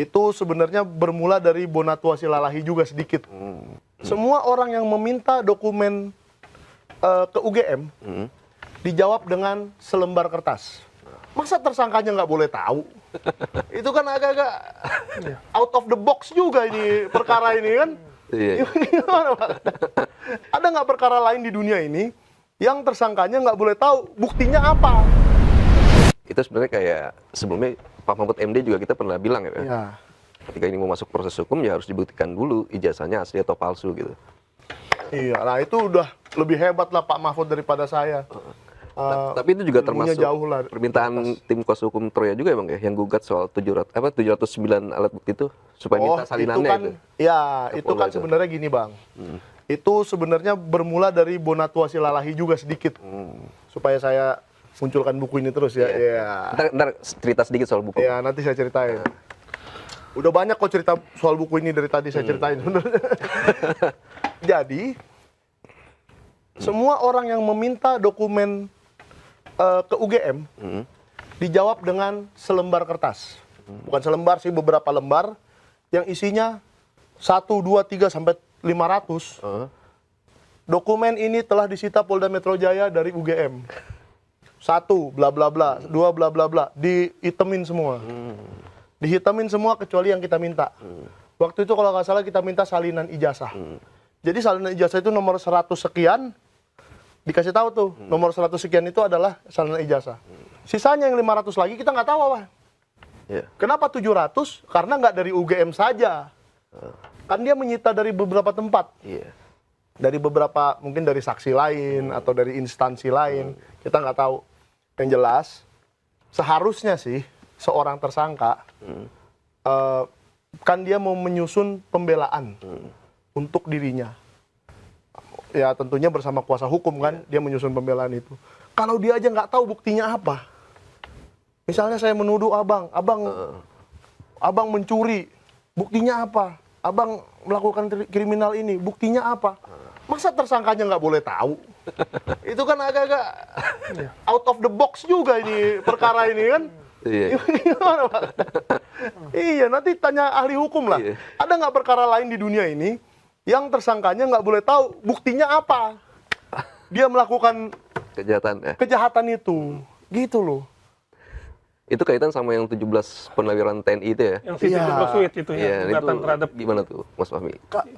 Itu sebenarnya bermula dari Bonatua Silalahi juga sedikit. Semua orang yang meminta dokumen ke UGM dijawab dengan selembar kertas. Masa tersangkanya nggak boleh tahu? Itu kan agak-agak out of the box juga ini perkara ini kan. Iya. Gimana, Pak? Ada nggak perkara lain di dunia ini yang tersangkanya nggak boleh tahu buktinya apa? Itu sebenarnya kayak sebelumnya Pak Mahfud MD juga kita pernah bilang ya, Ya. ketika ini mau masuk proses hukum ya harus dibuktikan dulu ijazahnya asli atau palsu gitu. Iya, nah itu udah lebih hebat lah Pak Mahfud daripada saya. Tapi itu juga ilmunya termasuk jauh lah. permintaan tim kuasa hukum Troya juga emang ya, yang gugat soal 709 alat bukti itu supaya minta salinannya itu kan, itu. ya Ke itu Polda kan itu. sebenarnya gini Bang. Itu sebenarnya bermula dari Bonatua Silalahi juga sedikit. Supaya saya munculkan buku ini terus ya. Iya. Ntar cerita sedikit soal buku. Ya, nanti saya ceritain. Udah banyak kok cerita soal buku ini dari tadi saya ceritain. Jadi, semua orang yang meminta dokumen ke UGM dijawab dengan selembar kertas. Bukan selembar sih, beberapa lembar yang isinya 1, 2, 3 sampai 500. Dokumen ini telah disita Polda Metro Jaya dari UGM. 1 bla bla bla, 2 bla bla bla, dihitemin semua. Dihitamin semua kecuali yang kita minta. Waktu itu kalau nggak salah kita minta salinan ijazah. Jadi salinan ijazah itu nomor 100 sekian, dikasih tahu tuh, nomor 100 sekian itu adalah salinan ijazah. Sisanya yang 500 lagi kita nggak tahu apa. Iya. Kenapa 700? Karena nggak dari UGM saja. Kan dia menyita dari beberapa tempat. Iya. Dari beberapa, mungkin dari saksi lain, atau dari instansi lain. Kita nggak tahu. Yang jelas, seharusnya sih, seorang tersangka, kan dia mau menyusun pembelaan untuk dirinya. Ya tentunya bersama kuasa hukum kan, dia menyusun pembelaan itu. Kalau dia aja nggak tahu buktinya apa. Misalnya saya menuduh abang mencuri, buktinya apa? Abang melakukan kriminal ini, buktinya apa? Masa tersangkanya nggak boleh tahu? Itu kan agak-agak out of the box juga ini perkara ini kan. Iya. Gimana, Pak? Iya, nanti tanya ahli hukum lah. Iya. Ada nggak perkara lain di dunia ini yang tersangkanya nggak boleh tahu buktinya apa? Dia melakukan Kejahatan ya. kejahatan itu, gitu loh. Itu kaitan sama yang 17 pernawiran TNI itu ya. Yang City Iya. Suite itu Iya, ya, gugatan itu terhadap gimana tuh Mas Fahmi?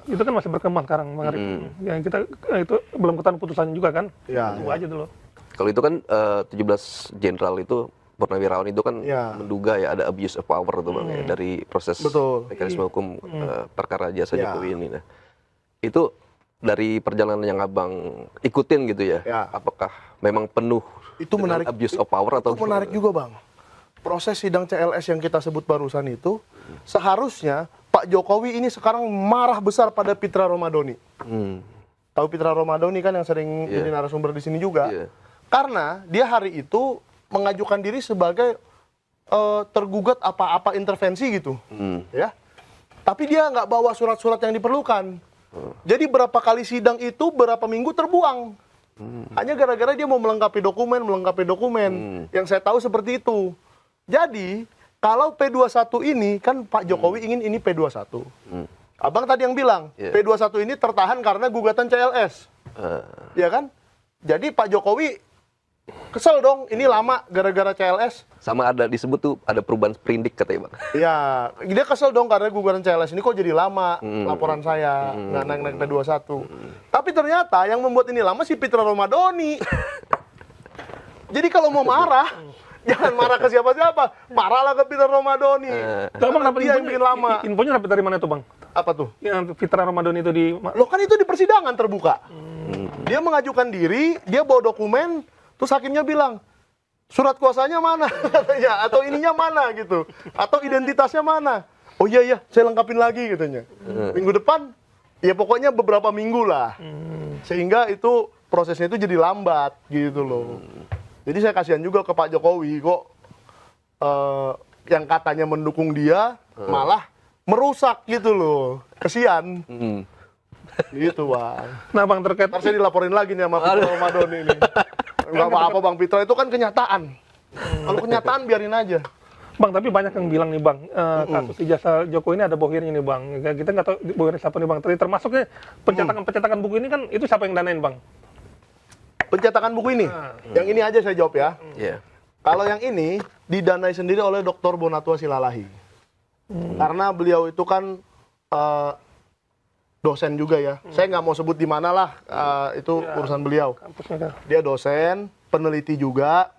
itu kan masih berkembang sekarang, Bang Arif. Yang kita itu belum ketahuan putusannya juga kan? Iya, Tunggu aja dulu. Kalau itu kan 17 jenderal itu purnawirawan itu kan Iya. menduga ya ada abuse of power tuh Bang ya, dari proses Betul. mekanisme hukum perkara jasa Iya. Jokowi ini. Nah, itu dari perjalanan yang Abang ikutin gitu ya. Iya. Apakah memang penuh Itu dengan menarik. abuse of power atau Itu menarik juga, Bang. Proses sidang CLS yang kita sebut barusan itu, seharusnya Pak Jokowi ini sekarang marah besar pada Pitra Romadoni. Tahu Pitra Romadoni kan yang sering Iya. jadi narasumber di sini juga. Iya. Karena dia hari itu mengajukan diri sebagai tergugat apa-apa intervensi gitu. Ya. Tapi dia nggak bawa surat-surat yang diperlukan. Jadi berapa kali sidang itu berapa minggu terbuang. Hanya gara-gara dia mau melengkapi dokumen. Yang saya tahu seperti itu. Jadi, kalau P21 ini, kan Pak Jokowi ingin ini P21. Abang tadi yang bilang, Iya. P21 ini tertahan karena gugatan CLS. Ya kan? Jadi Pak Jokowi kesel dong, ini lama gara-gara CLS. sama ada disebut tuh ada perubahan sprindik katanya Bang. Ya, dia kesel dong karena gugatan CLS ini kok jadi lama laporan saya, nggak naik-naik P21. Tapi ternyata yang membuat ini lama si Pitra Romadoni. Jadi kalau mau marah, jangan marah ke siapa-siapa, marahlah ke Pitra Romadoni. Tuh, Bang, dapat Dia yang bikin lama. Infonya dapat dari mana tuh, Bang? Apa tuh? Yang Fitra Ramadan itu di Loh kan itu di persidangan terbuka. Dia mengajukan diri, dia bawa dokumen, terus hakimnya bilang, surat kuasanya mana katanya, atau ininya mana gitu, atau identitasnya mana. Oh iya iya, saya lengkapin lagi katanya. Minggu depan, ya pokoknya beberapa minggu lah. Sehingga itu prosesnya itu jadi lambat gitu loh. Jadi saya kasihan juga ke Pak Jokowi kok yang katanya mendukung dia malah merusak gitu loh. Kesian. Gitu Bang. Nah, Bang, terkait Ntar saya dilaporin lagi nih sama Pitra Ramadan ini. Enggak apa-apa Bang Pitra, itu kan kenyataan. Kalau kenyataan biarin aja. Bang, tapi banyak yang bilang nih Bang, kasus ijazah Jokowi ini ada bohirnya nih Bang. Kita nggak tahu bohirnya siapa nih Bang. Termasuknya pencetakan buku ini kan itu siapa yang danain Bang? Pencetakan buku ini, yang ini aja saya jawab ya. Iya. Kalau yang ini didanai sendiri oleh Dr. Bonatua Silalahi. Karena beliau itu kan dosen juga ya. Saya nggak mau sebut di mana lah, itu urusan beliau. Kampusnya kan. Dia dosen, peneliti juga,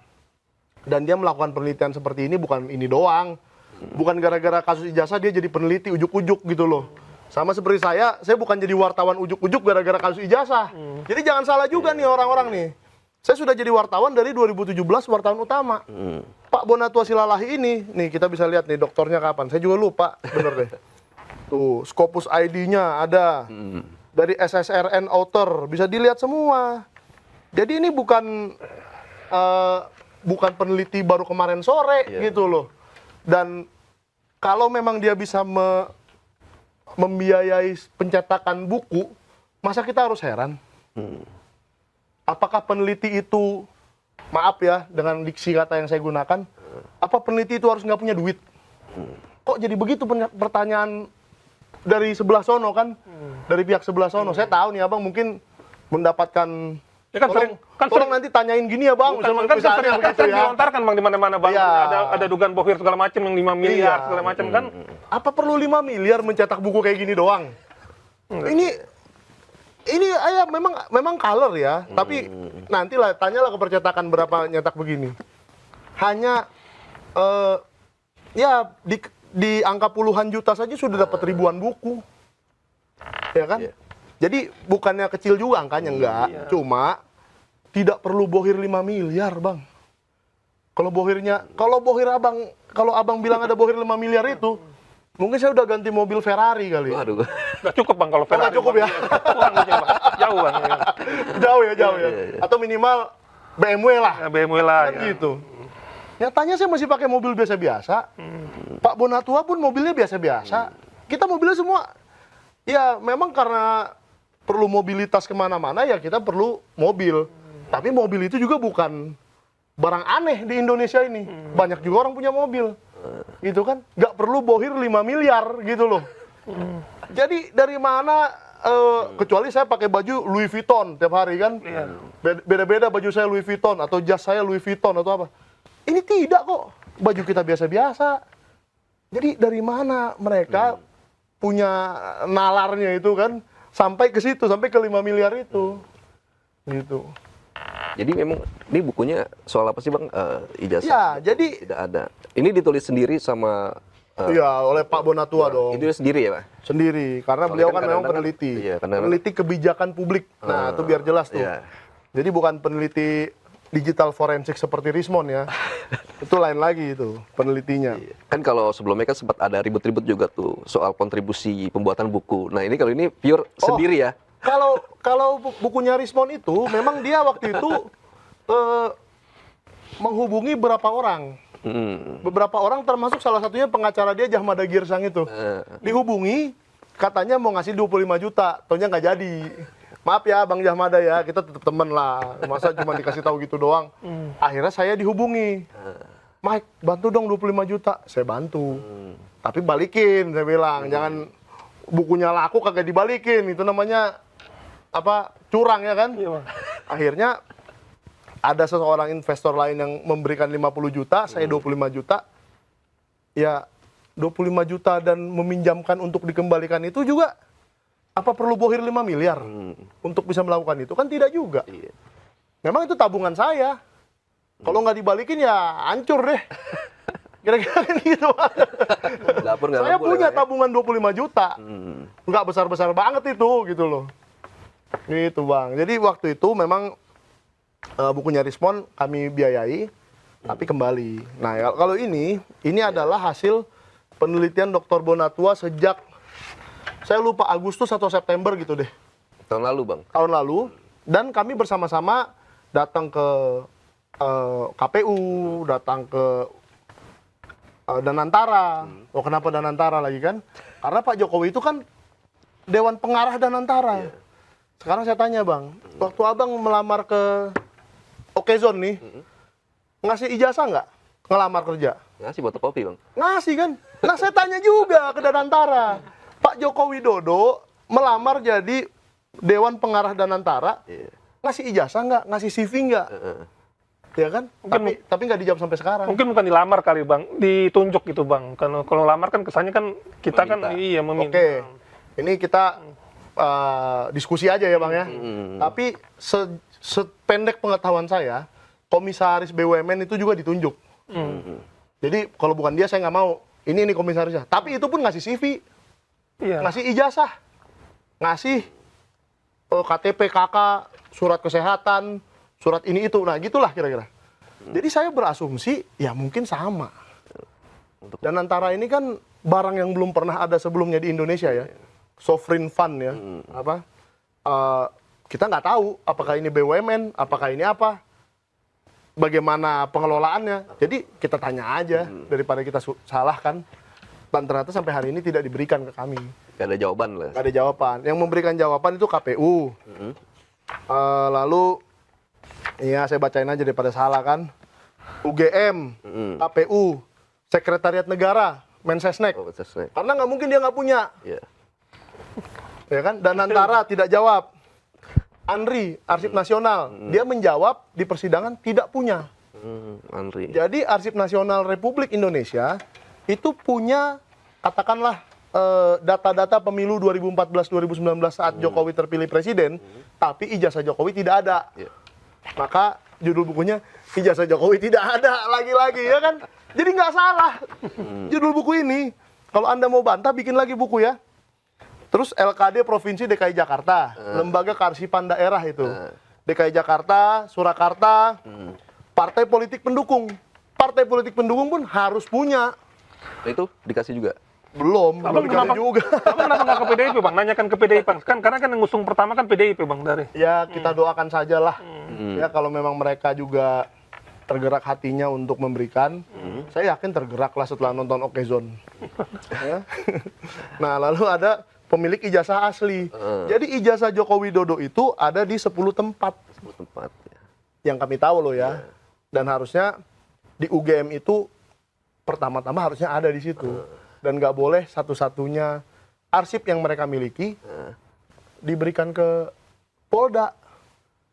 dan dia melakukan penelitian seperti ini bukan ini doang. Bukan gara-gara kasus ijazah dia jadi peneliti ujuk-ujuk gitu loh. Sama seperti saya bukan jadi wartawan ujuk-ujuk gara-gara kasus ijazah. Jadi jangan salah juga nih orang-orang nih. Saya sudah jadi wartawan dari 2017, wartawan utama. Pak Bonatua Silalahi ini, nih kita bisa lihat nih doktornya kapan. Saya juga lupa, bener deh. Tuh, Scopus ID-nya ada. Dari SSRN Author, bisa dilihat semua. Jadi ini bukan peneliti baru kemarin sore gitu loh. Dan kalau memang dia bisa membiayai pencetakan buku, masa kita harus heran? Apakah peneliti itu, maaf ya dengan diksi kata yang saya gunakan, apa peneliti itu harus nggak punya duit? Kok jadi begitu pertanyaan dari sebelah sono kan? Dari pihak sebelah sono. Saya tahu nih abang mungkin mendapatkan. Ya kan tolong nanti tanyain gini ya bang. Sering dilontarkan Bang di mana-mana Bang. Iya. Ada dugaan bohir segala macam yang 5 miliar segala macam kan. Apa perlu 5 miliar mencetak buku kayak gini doang? Ini ayah memang color ya, tapi nantilah tanyalah ke percetakan berapa nyetak begini. Hanya ya di angka puluhan juta saja sudah dapat ribuan buku. Ya kan? Jadi bukannya kecil juga angkanya enggak, cuma tidak perlu bohir 5 miliar, Bang. Kalau abang bilang ada bohir 5 miliar itu, mungkin saya udah ganti mobil Ferrari kali. Waduh. Nggak cukup Bang kalau Ferrari. Nggak cukup ya? Kurang aja, Bang. Jauh Bang. Jauh ya. Atau minimal BMW lah. Ya, BMW lah. Kan gitu. Nyatanya saya masih pakai mobil biasa-biasa. Pak Bonatua pun mobilnya biasa-biasa. Kita mobilnya semua, ya memang karena perlu mobilitas kemana-mana ya kita perlu mobil. Tapi mobil itu juga bukan barang aneh di Indonesia ini. Banyak juga orang punya mobil. Gitu kan, nggak perlu bohir 5 miliar gitu loh. Jadi dari mana, kecuali saya pakai baju Louis Vuitton tiap hari kan, beda-beda baju saya Louis Vuitton atau jas saya Louis Vuitton atau apa. Ini tidak kok, baju kita biasa-biasa. Jadi dari mana mereka punya nalarnya itu kan, sampai ke situ, sampai ke 5 miliar itu. Gitu. Jadi memang ini bukunya soal apa sih Bang? Ijazah? Ya, jadi Tidak ada. Ini ditulis sendiri sama iya, oleh Pak Bonatua dong. itu sendiri ya Pak? Sendiri, karena Soalnya beliau kan kan memang kadang-kadang- peneliti. iya, kadang-kadang- Peneliti kebijakan publik. Nah, itu biar jelas tuh. Iya. Jadi bukan peneliti digital forensik seperti Rismon ya. Itu lain lagi itu penelitinya. Kan kalau sebelumnya kan sempat ada ribut-ribut juga tuh soal kontribusi pembuatan buku. Nah ini kalau ini pure sendiri ya? Kalau bukunya Rismon itu memang dia waktu itu menghubungi beberapa orang. Beberapa orang termasuk salah satunya pengacara dia Jahmada Girsang itu. Dihubungi, katanya mau ngasih 25 juta, taunya nggak jadi. Maaf ya Bang Jahmada ya, kita tetap temen lah. Masa cuma dikasih tahu gitu doang. Akhirnya saya dihubungi. Mike, bantu dong 25 juta. Saya bantu. Tapi balikin, saya bilang. Jangan bukunya laku kagak dibalikin. Itu namanya apa, curang ya kan? Iya, Bang. Akhirnya ada seseorang investor lain yang memberikan 50 juta, saya 25 juta. Ya, 25 juta dan meminjamkan untuk dikembalikan itu juga, apa perlu bohir 5 miliar untuk bisa melakukan itu? Kan tidak juga. Iya. Memang itu tabungan saya. Kalau nggak dibalikin ya hancur deh. Kira-kira kan gitu. Dapur nggak Saya mampu punya lah, ya? tabungan 25 juta. Nggak besar-besar banget itu, gitu loh. Gitu Bang. Jadi waktu itu memang bukunya Rismon kami biayai, tapi kembali. Nah, kalau ini adalah hasil penelitian Dr. Bonatua sejak, saya lupa Agustus atau September gitu deh. Tahun lalu Bang? Tahun lalu. Dan kami bersama-sama datang ke KPU, datang ke Danantara. Oh, kenapa Danantara lagi kan? Karena Pak Jokowi itu kan Dewan Pengarah Danantara. Sekarang saya tanya Bang, waktu Abang melamar ke Okezone nih, ngasih ijazah nggak? ngelamar kerja? Ngasih fotokopi, Bang. Ngasih kan? Nah saya tanya juga ke Danantara, Pak Joko Widodo melamar jadi Dewan Pengarah Danantara, Iya. ngasih ijazah nggak? Ngasih CV nggak? Ya kan? Tapi nggak dijawab sampai sekarang. Mungkin bukan dilamar kali bang, ditunjuk gitu bang. Kalau lamar kan kesannya kan kita Meminta. kan iya meminta. Oke, ini kita diskusi aja ya bang ya. Tapi sependek pengetahuan saya, komisaris BUMN itu juga ditunjuk. Jadi kalau bukan dia saya nggak mau. Ini komisarisnya. Tapi itu pun ngasih CV, Iya. ngasih ijazah, ngasih KTP KK, surat kesehatan, surat ini itu. Nah gitulah kira-kira. Jadi saya berasumsi ya mungkin sama. Dan antara ini kan barang yang belum pernah ada sebelumnya di Indonesia ya. Sovereign fund ya. Kita nggak tahu apakah ini BUMN, apakah ini apa. Bagaimana pengelolaannya. Jadi kita tanya aja daripada kita salahkan. Dan ternyata sampai hari ini tidak diberikan ke kami. Gak ada jawaban lah. Nggak ada jawaban. Yang memberikan jawaban itu KPU. Lalu, ya saya bacain aja daripada salah kan. UGM, KPU, Sekretariat Negara, Mensesnek. Oh, Sesnek. Karena nggak mungkin dia nggak punya. Iya. Ya kan? Danantara tidak jawab. Andri, Arsip Nasional, dia menjawab di persidangan tidak punya. Andri. Jadi Arsip Nasional Republik Indonesia itu punya, katakanlah, data-data pemilu 2014-2019 saat Jokowi terpilih presiden, tapi ijazah Jokowi tidak ada. Iya. Maka judul bukunya ijazah Jokowi tidak ada lagi-lagi ya kan? Jadi nggak salah judul buku ini. Kalau Anda mau bantah bikin lagi buku ya. Terus LKD Provinsi DKI Jakarta, Lembaga Kearsipan Daerah itu. DKI Jakarta, Surakarta, partai politik pendukung. Partai politik pendukung pun harus punya. Nah, itu dikasih juga. Belum dikasih juga. Abang kenapa nggak ke PDIP bang? Nanyakan ke PDIP bang. Karena kan yang ngusung pertama kan PDIP bang dari. Ya kita doakan sajalah. Ya kalau memang mereka juga tergerak hatinya untuk memberikan, saya yakin tergerak lah setelah nonton Okezone. Ya. Nah lalu ada pemilik ijazah asli. Jadi ijazah Joko Widodo itu ada di 10 tempat. 10 tempat. Ya. Yang kami tahu loh ya. Dan harusnya di UGM itu pertama-tama harusnya ada di situ. Dan nggak boleh satu-satunya arsip yang mereka miliki diberikan ke Polda.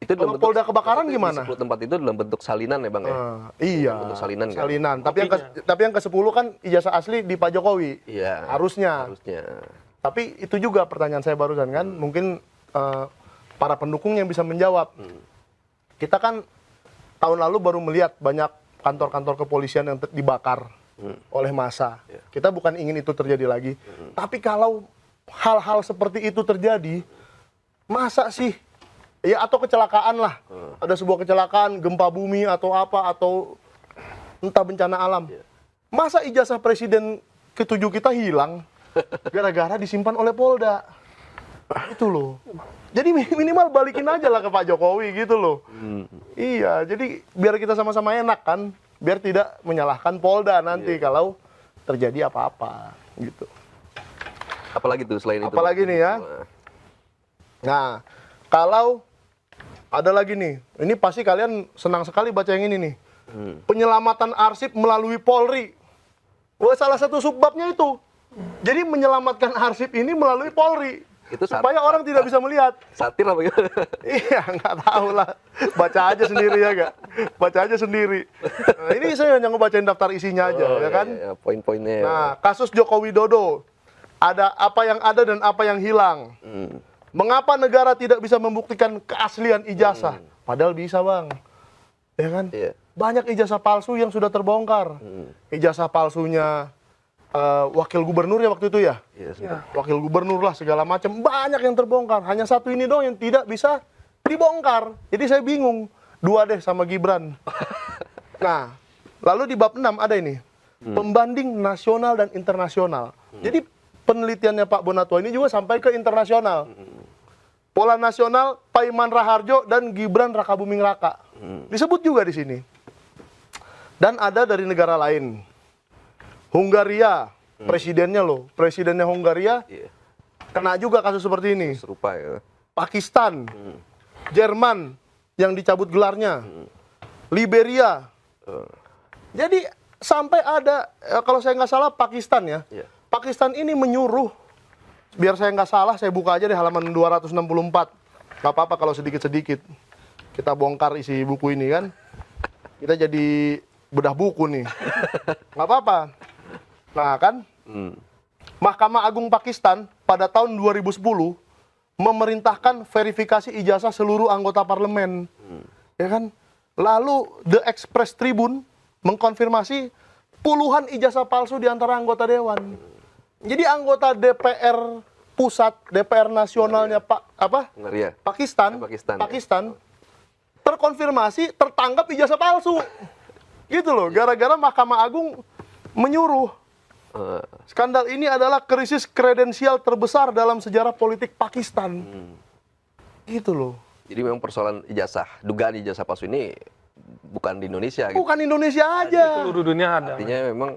Itu Kalau Polda kebakaran itu gimana? 10 tempat itu dalam bentuk salinan ya, Bang ya? Iya. Bentuk salinan kan? Salinan. Tapi yang ke 10 kan ijazah asli di Pak Jokowi. Iya. Harusnya. Tapi itu juga pertanyaan saya barusan kan, mungkin para pendukung yang bisa menjawab. Kita kan tahun lalu baru melihat banyak kantor-kantor kepolisian yang dibakar oleh massa. Kita bukan ingin itu terjadi lagi. Tapi kalau hal-hal seperti itu terjadi, masa sih? Ya atau kecelakaan lah. Ada sebuah kecelakaan, gempa bumi atau apa, atau entah bencana alam. Masa ijazah presiden ke-7 kita hilang? Gara-gara disimpan oleh Polda. Itu loh. Jadi minimal balikin aja lah ke Pak Jokowi gitu loh. Iya, jadi biar kita sama-sama enak kan. Biar tidak menyalahkan Polda nanti kalau terjadi apa-apa gitu. Apalagi tuh selain itu? Apalagi nih ya. Nah, kalau ada lagi nih. Ini pasti kalian senang sekali baca yang ini nih. Penyelamatan arsip melalui Polri. Wah, salah satu subbabnya itu. Jadi menyelamatkan arsip ini melalui Polri. Itu supaya orang tidak bisa melihat. Satir apa gimana? Iya, nggak tahu lah. Baca aja sendiri ya, Kak. Baca aja sendiri. Nah, ini saya hanya ngebacain daftar isinya aja, ya kan? Iya, poin-poinnya. Nah, kasus Joko Widodo. Ada apa yang ada dan apa yang hilang. Mengapa negara tidak bisa membuktikan keaslian ijazah? Padahal bisa, Bang. Ya kan? Iya. Banyak ijazah palsu yang sudah terbongkar. Ijazah palsunya wakil gubernur ya waktu itu ya? Iya, Wakil gubernur lah segala macam. Banyak yang terbongkar. Hanya satu ini dong yang tidak bisa dibongkar. Jadi saya bingung. 2 deh sama Gibran. Nah, lalu di bab 6 ada ini. Pembanding nasional dan internasional. Jadi penelitiannya Pak Bonatwa ini juga sampai ke internasional. Pola nasional Paiman Raharjo dan Gibran Rakabuming Raka. Disebut juga di sini. Dan ada dari negara lain. Hungaria, presidennya loh. Presidennya Hungaria kena juga kasus seperti ini. Serupa ya. Pakistan, Jerman yang dicabut gelarnya. Liberia. Jadi sampai ada, kalau saya nggak salah Pakistan ya. Iya. Pakistan ini menyuruh, biar saya nggak salah, saya buka aja di halaman 264. Nggak apa-apa kalau sedikit-sedikit. Kita bongkar isi buku ini kan. Kita jadi bedah buku nih. Nggak apa-apa. Nah kan, Mahkamah Agung Pakistan pada tahun 2010 memerintahkan verifikasi ijazah seluruh anggota parlemen. Ya kan? Lalu The Express Tribune mengkonfirmasi puluhan ijazah palsu di antara anggota dewan. Jadi anggota DPR pusat, DPR nasionalnya Hungaria. Pakistan, Pakistan, ya. Pakistan terkonfirmasi tertangkap ijazah palsu. Gitu loh, gara-gara Mahkamah Agung menyuruh. Skandal ini adalah krisis kredensial terbesar dalam sejarah politik Pakistan. Gitu loh. Jadi memang persoalan ijazah, dugaan ijazah palsu ini bukan di Indonesia gitu. Bukan Indonesia aja. Seluruh dunia ada. Artinya memang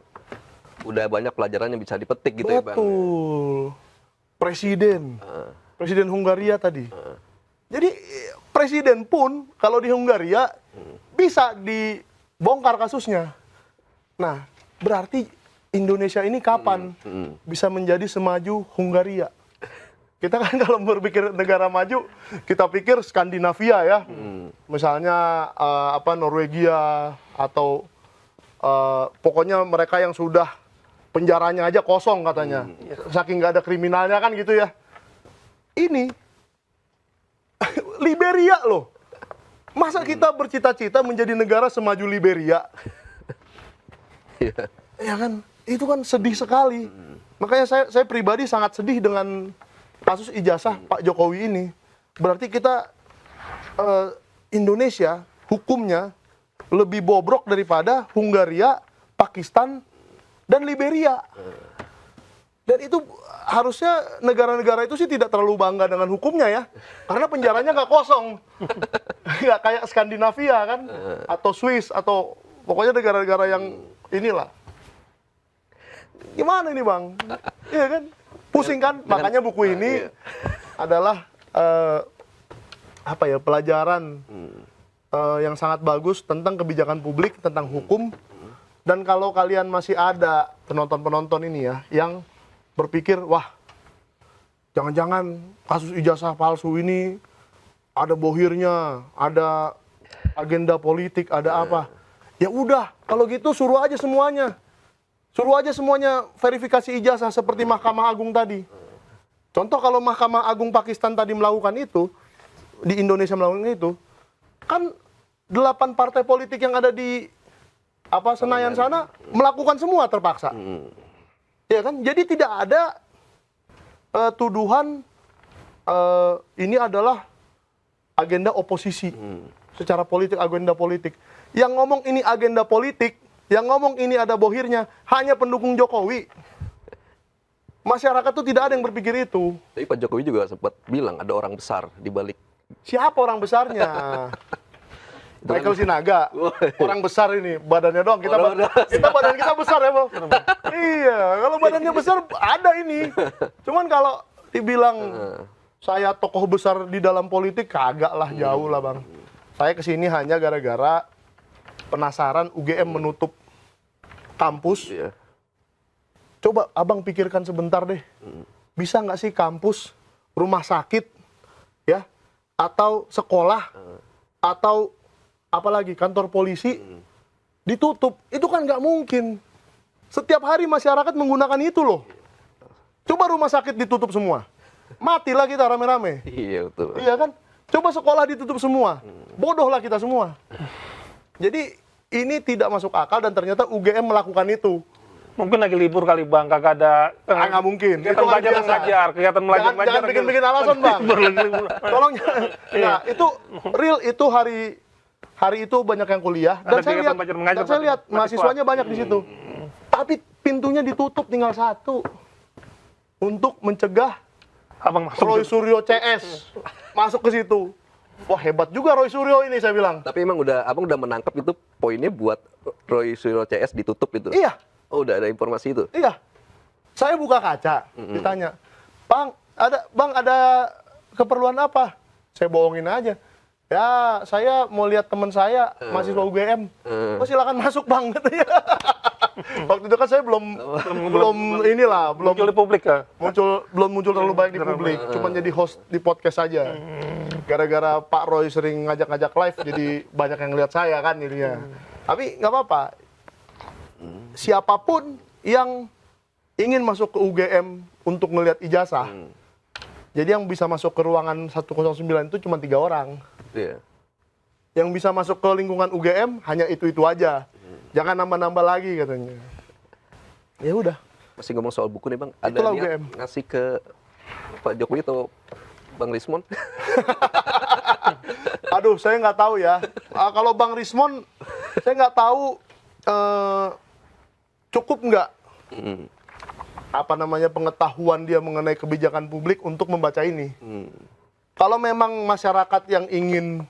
udah banyak pelajaran yang bisa dipetik gitu ya Bang. Betul. Presiden Hungaria tadi. Jadi presiden pun kalau di Hungaria bisa dibongkar kasusnya. Nah, berarti Indonesia ini kapan bisa menjadi semaju Hungaria? Kita kan kalau berpikir negara maju, kita pikir Skandinavia ya. Misalnya Norwegia atau pokoknya mereka yang sudah penjaranya aja kosong katanya. Saking nggak ada kriminalnya kan gitu ya. Ini Liberia loh. Masa kita bercita-cita menjadi negara semaju Liberia? Iya. Ya kan? Itu kan sedih sekali. Makanya saya pribadi sangat sedih dengan kasus ijazah Pak Jokowi ini. Berarti kita Indonesia hukumnya lebih bobrok daripada Hungaria, Pakistan, dan Liberia. Dan itu harusnya negara-negara itu sih tidak terlalu bangga dengan hukumnya ya. Karena penjaranya nggak kosong. Nggak kayak Skandinavia kan. Atau Swiss, atau pokoknya negara-negara yang inilah. Gimana ini Bang? Iya kan? Pusing kan? Makanya buku ini adalah pelajaran yang sangat bagus tentang kebijakan publik, tentang hukum. Dan kalau kalian masih ada penonton-penonton ini ya, yang berpikir, wah, jangan-jangan kasus ijazah palsu ini ada bohirnya, ada agenda politik, ada apa. Ya udah, kalau gitu suruh aja semuanya. Suruh aja semuanya verifikasi ijazah seperti Mahkamah Agung tadi. Contoh kalau Mahkamah Agung Pakistan tadi melakukan itu, di Indonesia melakukan itu, kan 8 partai politik yang ada di Senayan sana melakukan semua terpaksa. Ya kan? Jadi tidak ada tuduhan ini adalah agenda oposisi. Secara politik, agenda politik. Yang ngomong ini agenda politik, yang ngomong ini ada bohirnya, hanya pendukung Jokowi. Masyarakat tuh tidak ada yang berpikir itu. Tapi Pak Jokowi juga sempat bilang ada orang besar di balik. Siapa orang besarnya? Michael Sinaga. Orang besar ini, badannya doang. Kita badan kita besar ya, Bang. Iya, kalau badannya besar ada ini. Cuman kalau dibilang saya tokoh besar di dalam politik, kagak lah, jauh lah Bang. Saya kesini hanya gara-gara penasaran UGM menutup kampus. Iya. Coba Abang pikirkan sebentar deh. Bisa nggak sih kampus, rumah sakit, ya, atau sekolah, atau apalagi kantor polisi ditutup? Itu kan nggak mungkin. Setiap hari masyarakat menggunakan itu loh. Coba rumah sakit ditutup semua. Matilah kita rame-rame. Iya, betul. Iya kan? Coba sekolah ditutup semua. Bodohlah kita semua. Jadi ini tidak masuk akal dan ternyata UGM melakukan itu. Mungkin lagi libur kali Bang, kagak ada Nggak mungkin. kegiatan Itu kan belajar biasa. mengajar, kegiatan belajar Jangan mengajar. bikin-bikin alasan, Bang. Tolong. Nah, itu real, itu hari itu banyak yang kuliah dan Ada saya kegiatan lihat, belajar mengajar, dan saya lihat mahasiswa. mahasiswanya banyak di situ. Tapi pintunya ditutup tinggal satu. Untuk mencegah Abang masuk. Roy Suryo CS masuk ke situ. Wah, hebat juga Roy Suryo ini, saya bilang. Tapi emang abang udah menangkap itu poinnya buat Roy Suryo CS ditutup itu? Iya. Oh, udah ada informasi itu? Iya. Saya buka kaca, ditanya, Bang, ada keperluan apa? Saya bohongin aja. Ya, saya mau lihat teman saya, mahasiswa UGM. Oh, silakan masuk, Bang. Katanya. Waktu itu kan saya belum Muncul di publik ya. belum muncul terlalu banyak di publik, cuma jadi host di podcast saja. Gara-gara Pak Roy sering ngajak-ngajak live, jadi banyak yang lihat saya kan jadinya. Tapi nggak apa-apa. Siapapun yang ingin masuk ke UGM untuk ngelihat ijazah, jadi yang bisa masuk ke ruangan 109 itu cuma 3 orang. Iya. Yang bisa masuk ke lingkungan UGM hanya itu aja. Jangan nambah-nambah lagi katanya. Ya udah. Masih ngomong soal buku nih Bang, ada Itulah niat UGM. ngasih ke Pak Jokowi atau Bang Rismon? Aduh, saya nggak tahu ya. Kalau Bang Rismon, saya nggak tahu cukup nggak apa namanya pengetahuan dia mengenai kebijakan publik untuk membaca ini. Kalau memang masyarakat yang ingin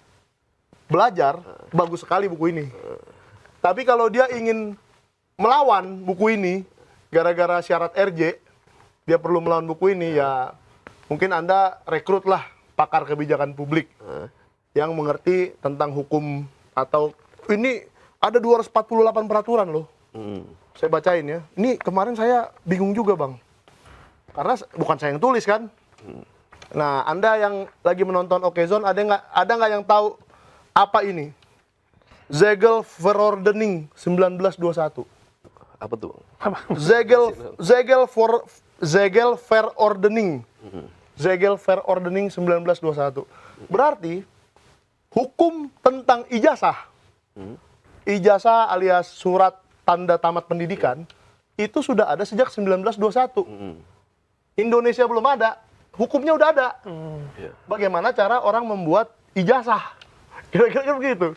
belajar, bagus sekali buku ini. Tapi kalau dia ingin melawan buku ini, gara-gara syarat RJ, dia perlu melawan buku ini, ya mungkin Anda rekrutlah pakar kebijakan publik yang mengerti tentang hukum atau ini ada 248 peraturan loh. Saya bacain ya. Ini kemarin saya bingung juga Bang. Karena bukan saya yang tulis kan. Nah, Anda yang lagi menonton Okezone, ada nggak yang tahu apa ini? Zegel Verordening 1921. Apa tuh? Zegel Verordening. Zegel Verordening 1921. Berarti hukum tentang ijazah. Ijazah alias surat tanda tamat pendidikan itu sudah ada sejak 1921. Indonesia belum ada, hukumnya udah ada. Bagaimana cara orang membuat ijazah? Kira-kira begitu.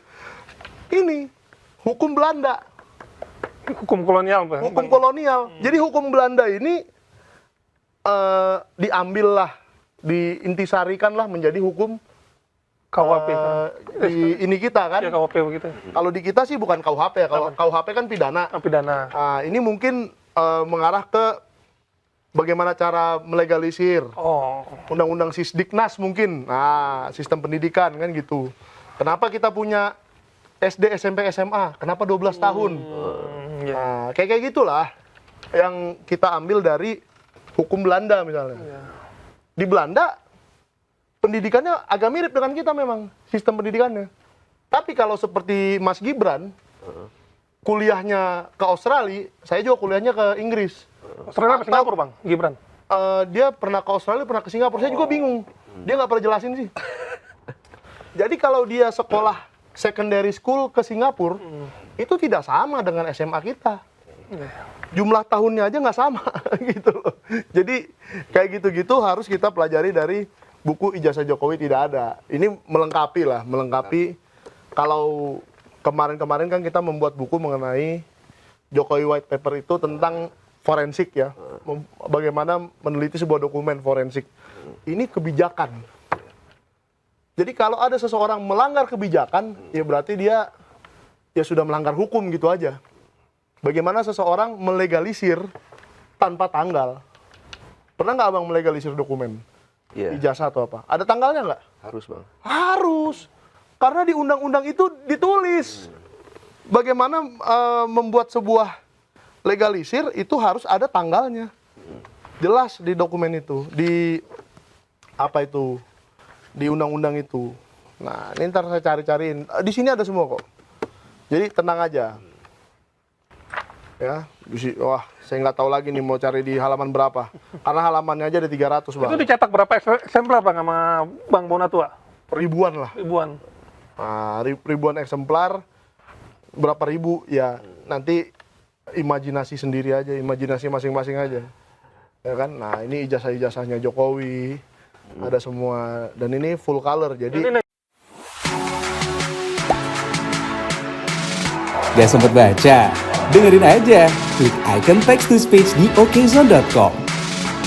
Ini hukum Belanda. Hukum kolonial, Bang. Hukum kolonial. Jadi hukum Belanda ini diambillah, diintisarikanlah menjadi hukum KUHP. di ini kita kan. Ya KUHP begitu. Kalau di kita sih bukan KUHP ya. Kalau KUHP kan pidana. Pidana. Ini mungkin mengarah ke bagaimana cara melegalisir. Oh. Undang-undang Sisdiknas mungkin. Nah, sistem pendidikan kan gitu. Kenapa kita punya SD, SMP, SMA? Kenapa 12 tahun? Ya. Nah, kayak gitulah yang kita ambil dari hukum Belanda misalnya. Di Belanda pendidikannya agak mirip dengan kita memang, sistem pendidikannya. Tapi kalau seperti Mas Gibran, kuliahnya ke Australia, saya juga kuliahnya ke Inggris. Australia apa Singapura, Bang? Gibran. Dia pernah ke Australia, pernah ke Singapura. Saya juga bingung. Dia nggak pernah jelasin sih. Jadi kalau dia sekolah secondary school ke Singapura, itu tidak sama dengan SMA kita. Jumlah tahunnya aja nggak sama gitu loh. Jadi kayak gitu-gitu harus kita pelajari dari buku Ijazah Jokowi tidak ada. Ini melengkapi. Kalau kemarin-kemarin kan kita membuat buku mengenai Jokowi White Paper itu tentang forensik ya. Bagaimana meneliti sebuah dokumen forensik. Ini kebijakan. Jadi kalau ada seseorang melanggar kebijakan, ya berarti dia ya sudah melanggar hukum gitu aja. Bagaimana seseorang melegalisir tanpa tanggal? Pernah nggak Abang melegalisir dokumen? Iya. Ijazah atau apa? Ada tanggalnya nggak? Harus Bang. Harus. Karena di undang-undang itu ditulis. Bagaimana membuat sebuah legalisir itu harus ada tanggalnya. Jelas di dokumen itu. Di apa itu? Di undang-undang itu. Nah, ini ntar saya cari-cariin. Di sini ada semua kok. Jadi tenang aja. Ya, wah, saya nggak tahu lagi nih mau cari di halaman berapa. Karena halamannya aja ada 300, Bang. Itu dicetak berapa eksemplar, Bang, sama Bang Bonatua? Ribuan lah. Ribuan. Nah, ribuan eksemplar. Berapa ribu? Ya, nanti imajinasi sendiri aja, imajinasi masing-masing aja. Ya kan? Nah, ini ijazah-ijazahnya Jokowi. Ada semua. Dan ini full color, jadi... Gak sempet baca? Dengerin aja. Klik icon text to speech di okezone.com.